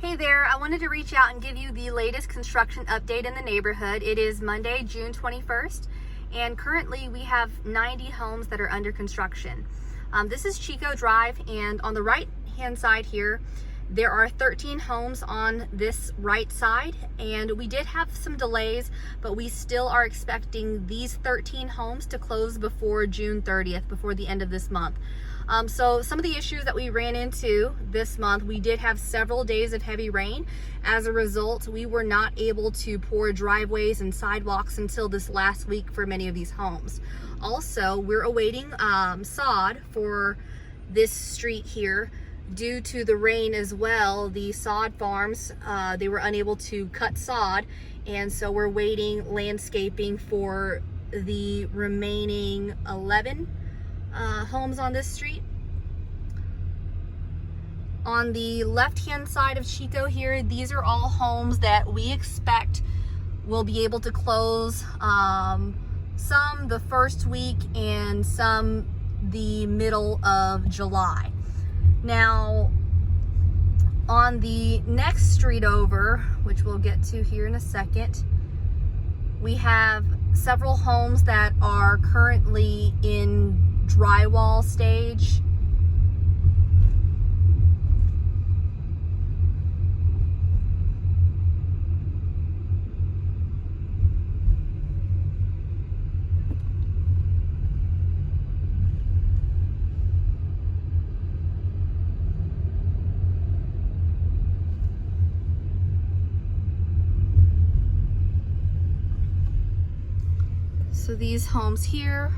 Hey there, I wanted to reach out and give you the latest construction update in the neighborhood. It is Monday, June 21st, and currently we have 90 homes that are under construction. This is Chico Drive, and on the right hand side here, there are 13 homes on this right side, and we did have some delays, but we still are expecting these 13 homes to close before June 30th, before the end of this month. So some of the issues that we ran into this month, we did have several days of heavy rain. As a result, we were not able to pour driveways and sidewalks until this last week for many of these homes. Also, we're awaiting sod for this street here. Due to the rain as well, the sod farms, they were unable to cut sod, and so we're waiting landscaping for the remaining 11 homes on this street. On the left-hand side of Chico here, these are all homes that we expect will be able to close, some the first week and some the middle of July. Now, on the next street over, which we'll get to here in a second, we have several homes that are currently in drywall stage. So these homes here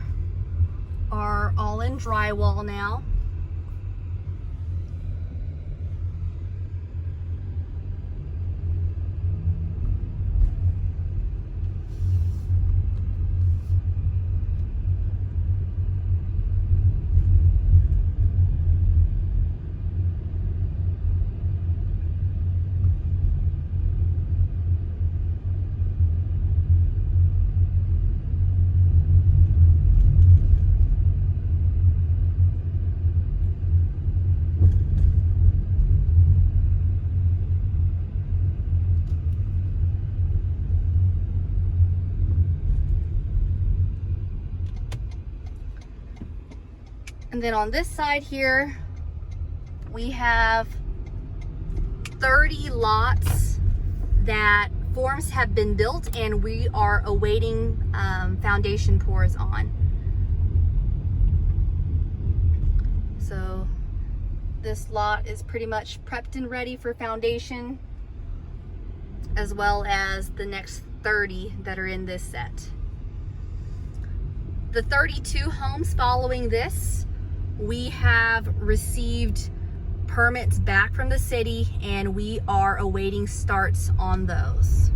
are all in drywall now. And then on this side here, we have 30 lots that forms have been built and we are awaiting foundation pours on. So this lot is pretty much prepped and ready for foundation, as well as the next 30 that are in this set. The 32 homes following this, we have received permits back from the city and we are awaiting starts on those.